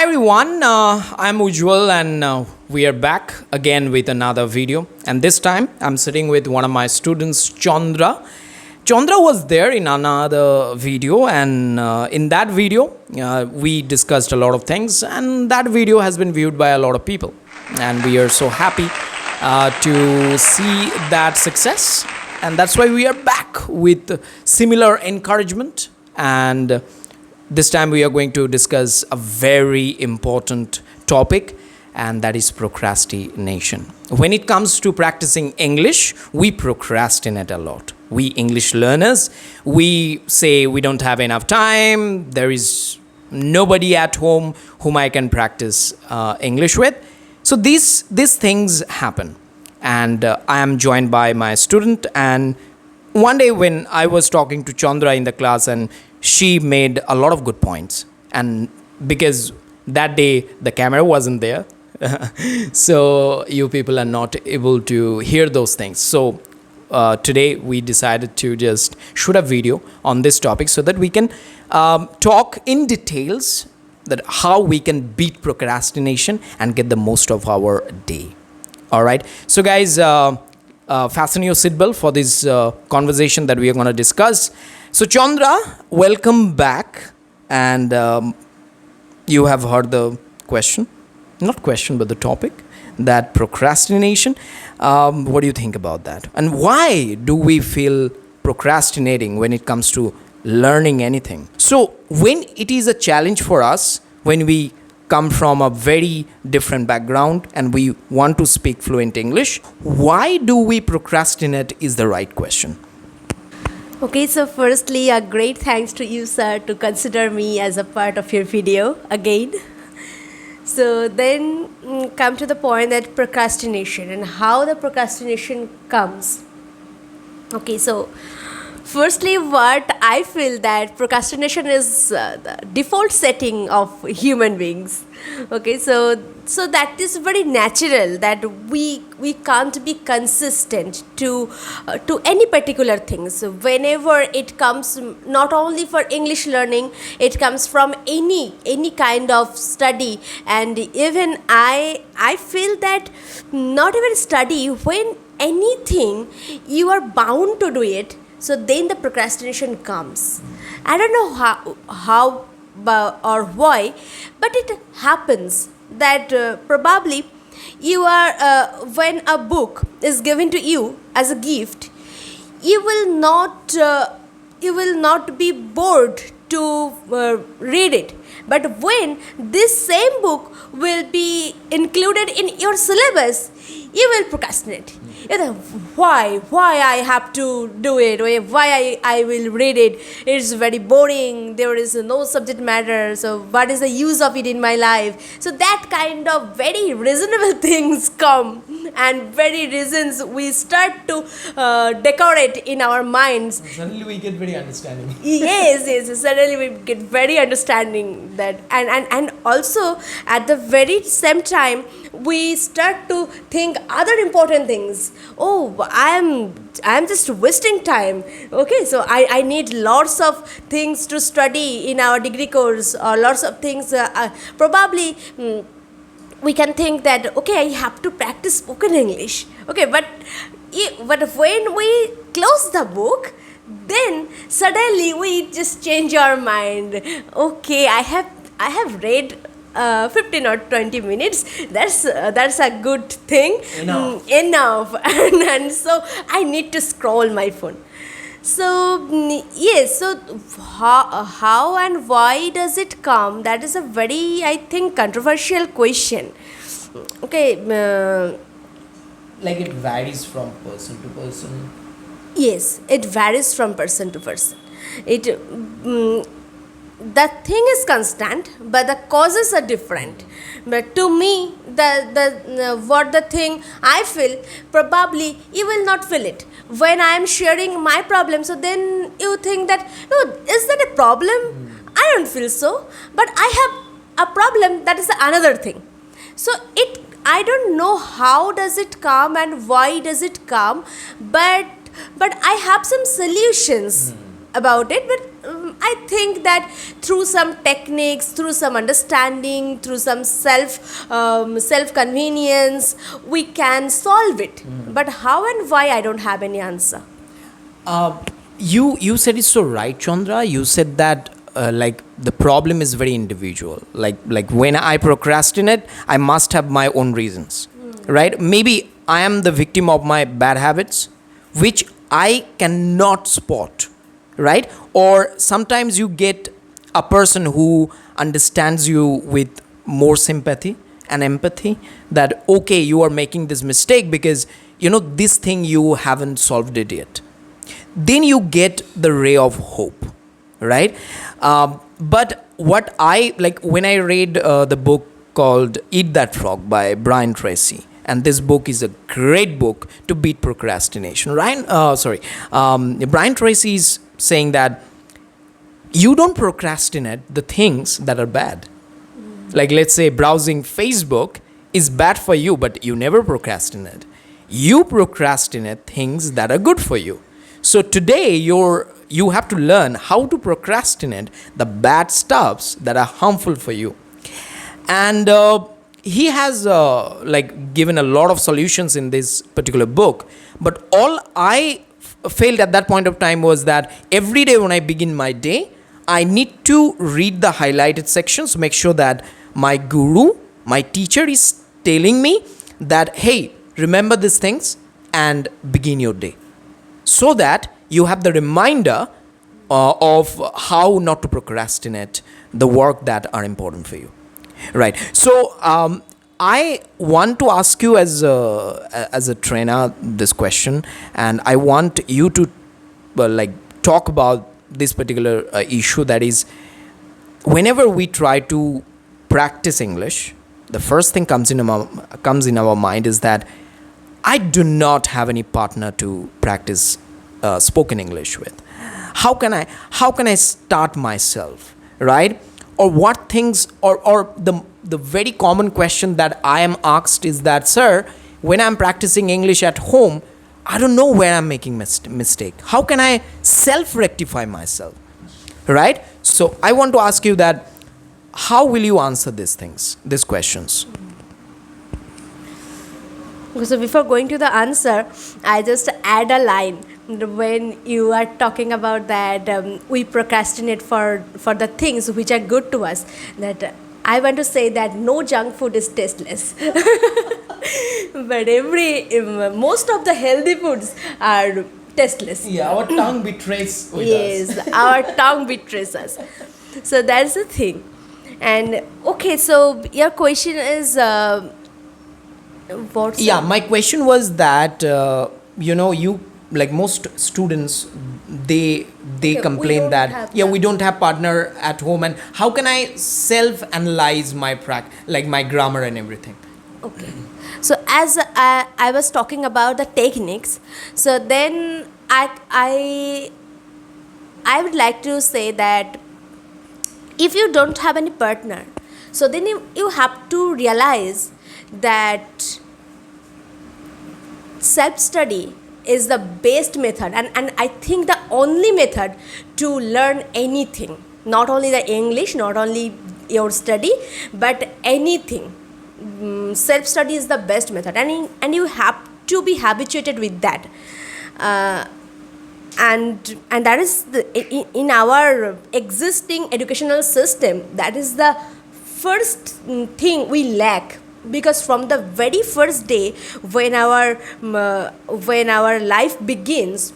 Hi everyone, I'm Ujjwal and we are back again with another video, and this time I'm sitting with one of my students, Chandra. Chandra was there in another video, and in that video we discussed a lot of things, and that video has been viewed by a lot of people, and we are so happy to see that success, and that's why we are back with similar encouragement. And this time we are going to discuss a very important topic, and that is procrastination. When it comes to practicing English, we procrastinate a lot. We English learners, we say we don't have enough time, there is nobody at home whom I can practice English with. So these things happen, and I am joined by my student. And one day when I was talking to Chandra in the class, and she made a lot of good points, and because that day the camera wasn't there, so you people are not able to hear those things. So today we decided to just shoot a video on this topic so that we can talk in details that how we can beat procrastination and get the most of our day. All right, so guys, fasten your seatbelt for this conversation that we are going to discuss. So Chandra, welcome back, and you have heard the question, not question but the topic, that procrastination. What do you think about that, and why do we feel procrastinating when it comes to learning anything? So when it is a challenge for us, when we come from a very different background and we want to speak fluent English, why do we procrastinate is the right question. Okay, so firstly, a great thanks to you, sir, to consider me as a part of your video again. So then come to the point that procrastination and how the procrastination comes. Okay, so firstly, what I feel that procrastination is the default setting of human beings. Okay, so that is very natural that we can't be consistent to any particular thing. So whenever it comes, not only for English learning, it comes from any kind of study, and even I feel that not even study, when anything you are bound to do it. So then the procrastination comes. I don't know how or why, but it happens that probably you are when a book is given to you as a gift, you will not be bored to read it. But when this same book will be included in your syllabus, you will procrastinate. You know, why I have to do it, why I will read it, it's very boring, there is no subject matter, so what is the use of it in my life? So that kind of very reasonable things come, and very reasons we start to decorate in our minds. Suddenly we get very understanding. yes, suddenly we get very understanding that, and also at the very same time we start to think other important things. Oh, I am just wasting time. Okay, so I need lots of things to study in our degree course, or lots of things probably we can think that, okay, I have to practice spoken English. Okay, but when we close the book, then suddenly we just change our mind. Okay, I have read 15 or 20 minutes, that's a good thing, enough. and so I need to scroll my phone. So yes, so how and why does it come? That is a very, I think, controversial question. Okay, Like it varies from person to person. yes, it varies from person to person. The thing is constant, but the causes are different. But to me, the thing I feel, probably you will not feel it when I am sharing my problem. So then you think that, no, is that a problem? I don't feel so, but I have a problem. That is another thing. So I don't know how does it come and why does it come, but I have some solutions about it. But I think that through some techniques, through some understanding, through some self convenience, we can solve it. But how and why, I don't have any answer. You said it so right, Chandra. You said that like the problem is very individual. Like when I procrastinate, I must have my own reasons, right? Maybe I am the victim of my bad habits, which I cannot spot, right? Or sometimes you get a person who understands you with more sympathy and empathy, that okay, you are making this mistake because this thing you haven't solved it yet. Then you get the ray of hope, right? But what I like when I read the book called Eat That Frog by Brian Tracy, and this book is a great book to beat procrastination. Brian Tracy is saying that you don't procrastinate the things that are bad. Like, let's say browsing Facebook is bad for you, but you never procrastinate. You procrastinate things that are good for you. So today you have to learn how to procrastinate the bad stuffs that are harmful for you. And he has given a lot of solutions in this particular book. But all I failed at that point of time was that every day when I begin my day, I need to read the highlighted sections, make sure that my guru, my teacher is telling me that, hey, remember these things and begin your day. So that you have the reminder of how not to procrastinate the work that are important for you. Right. So I want to ask you as a trainer this question, and I want you to talk about this particular issue, that is, whenever we try to practice English, the first thing comes in our mind is that I do not have any partner to practice spoken English with. How can I start myself, right? Or what things, or the very common question that I am asked is that, sir, when I'm practicing English at home, I don't know where I'm making mistake. How can I self-rectify myself, right? So I want to ask you that, how will you answer these questions? So before going to the answer, I just add a line. When you are talking about that we procrastinate for the things which are good to us, that I want to say that no junk food is tasteless. But most of the healthy foods are tasteless. Yeah, our tongue betrays with us. Yes, our tongue betrays us. So that's the thing. And okay, so your question is what's Yeah, my question was that you, like most students, they complain that we don't have partner at home, and how can I self-analyze my my grammar and everything? Okay. So as I was talking about the techniques, so then I would like to say that if you don't have any partner, so then you have to realize that self-study is the best method, and I think the only method to learn anything, not only the English, not only your study, but anything. Self-study is the best method, and you have to be habituated with that. And that is in our existing educational system, that is the first thing we lack. Because from the very first day when our life begins,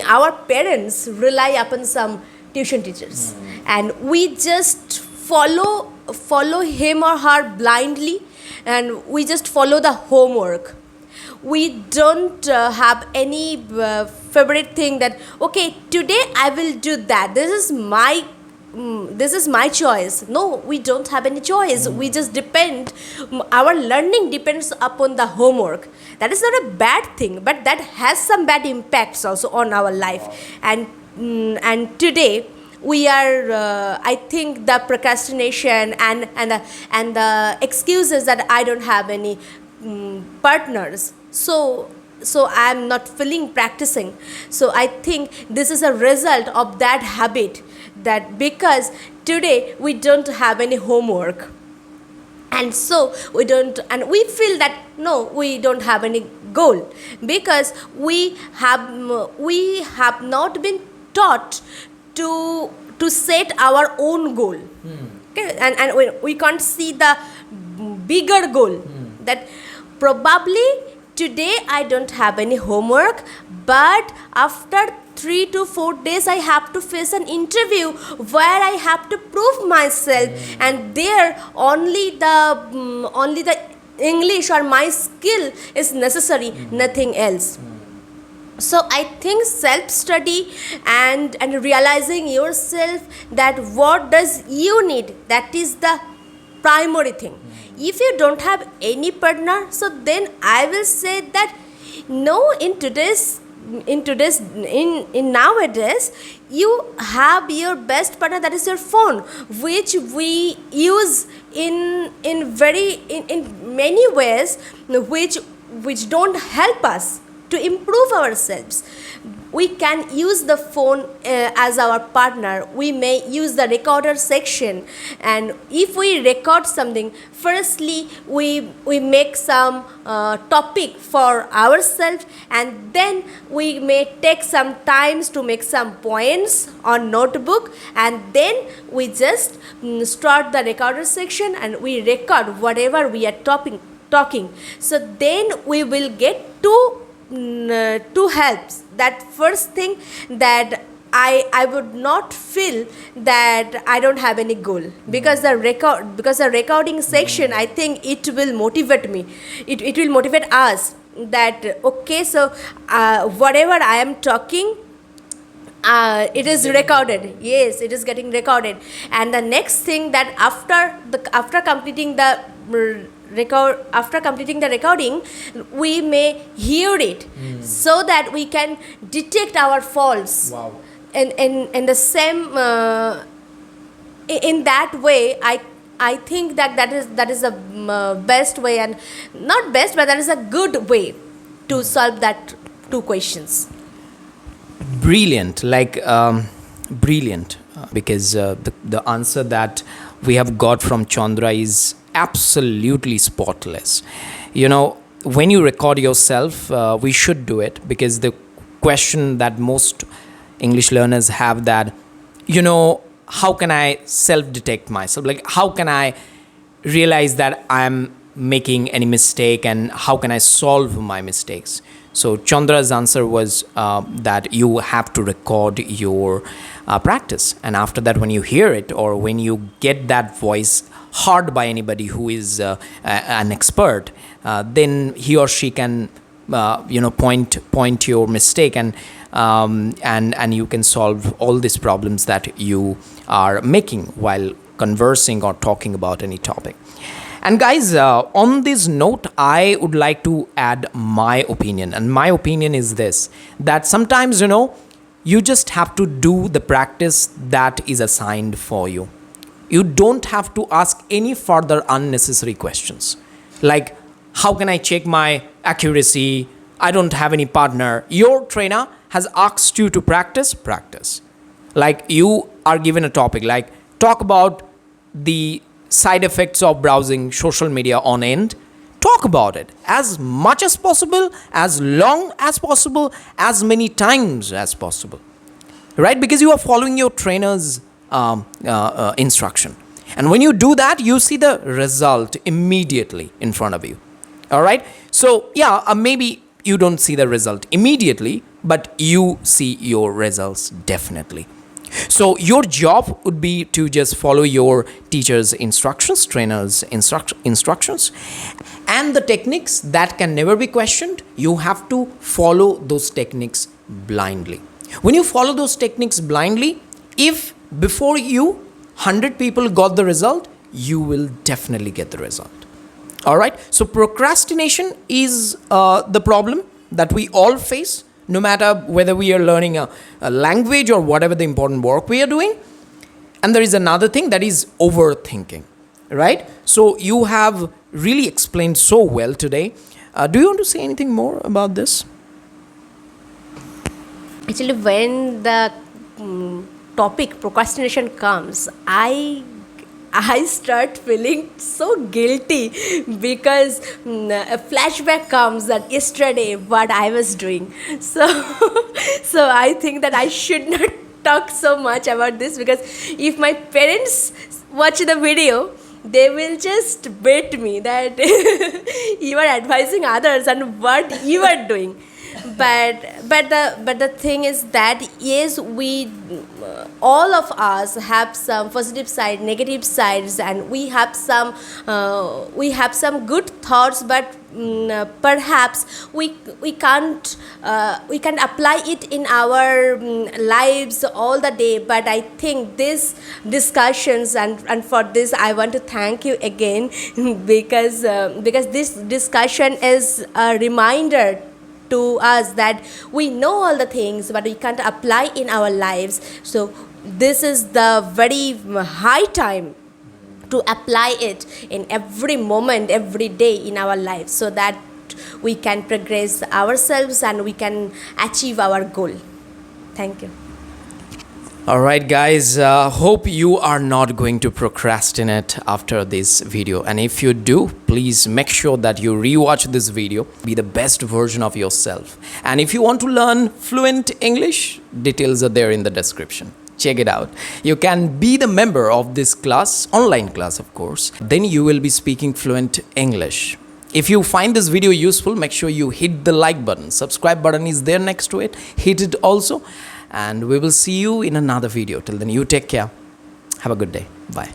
our parents rely upon some tuition teachers, and we just follow him or her blindly, and we just follow the homework. We don't have any favorite thing that, okay, today I will do that, this is my choice. No, we don't have any choice. We just depend, our learning depends upon the homework. That is not a bad thing, but that has some bad impacts also on our life. And today we are I think the procrastination and the excuses that I don't have any partners. So I'm not feeling practicing. So I think this is a result of that habit, that because today we don't have any homework, and so we feel that no, we don't have any goal, because we have not been taught to set our own goal. Okay, and we can't see the bigger goal, that probably today I don't have any homework, but after 3 to 4 days I have to face an interview where I have to prove myself, and there only the English or my skill is necessary, nothing else. So I think self study and realizing yourself that what does you need, that is the primary thing. If you don't have any partner, so then I will say that no, in nowadays you have your best partner, that is your phone, which we use in many ways, which don't help us to improve ourselves. We can use the phone as our partner. We may use the recorder section, and if we record something, firstly we make some topic for ourselves, and then we may take some times to make some points on notebook, and then we just start the recorder section and we record whatever we are talking. So then we will get two helps. That first thing, that I would not feel that I don't have any goal, because the recording section, I think it will motivate me. It will motivate us that okay, so whatever I am talking, it is recorded. Yes, it is getting recorded. And the next thing, that after completing the recording, we may hear it, so that we can detect our faults. Wow. And the same in that way, I think that is the best way, and not best, but that is a good way to solve that two questions. Brilliant, brilliant, because the answer that we have got from Chandra is absolutely spotless. When you record yourself, we should do it, because the question that most English learners have, that how can I self-detect myself, like how can I realize that I'm making any mistake, and how can I solve my mistakes? So Chandra's answer was that you have to record your practice, and after that, when you hear it, or when you get that voice heard by anybody who is an expert, then he or she can point your mistake, and you can solve all these problems that you are making while conversing or talking about any topic. And guys, on this note, I would like to add my opinion. And my opinion is this, that sometimes, you just have to do the practice that is assigned for you. You don't have to ask any further unnecessary questions. Like, how can I check my accuracy? I don't have any partner. Your trainer has asked you to practice. Like, you are given a topic, like talk about the side effects of browsing social media on end. Talk about it as much as possible, as long as possible, as many times as possible, right? Because you are following your trainer's instruction. And when you do that, you see the result immediately in front of you. All right. So yeah, maybe you don't see the result immediately, but you see your results definitely. So your job would be to just follow your teacher's instructions, trainer's instructions, and the techniques that can never be questioned. You have to follow those techniques blindly. When you follow those techniques blindly, if before you 100 people got the result, you will definitely get the result. All right. So procrastination is the problem that we all face, no matter whether we are learning a language or whatever the important work we are doing. And there is another thing, that is overthinking, right? So you have really explained so well today Do you want to say anything more about this? Actually, when the topic procrastination comes, I start feeling so guilty because a flashback comes that yesterday what I was doing. So so I think that I should not talk so much about this, because if my parents watch the video, they will just beat me that you are advising others and what you are doing. But the thing is that yes, we all of us have some positive side, negative sides, and we have some good thoughts, but perhaps we can't apply it in our lives all the day. But I think these discussions, and for this I want to thank you again because this discussion is a reminder to us that we know all the things but we can't apply in our lives. So this is the very high time to apply it in every moment, every day in our lives, so that we can progress ourselves and we can achieve our goal. Thank you. All right, guys. Hope you are not going to procrastinate after this video. And if you do, please make sure that you rewatch this video. Be the best version of yourself. And if you want to learn fluent English, details are there in the description. Check it out. You can be the member of this class, online class, of course. Then you will be speaking fluent English. If you find this video useful, make sure you hit the like button. Subscribe button is there next to it. Hit it also. And we will see you in another video. Till then, you take care. Have a good day. Bye.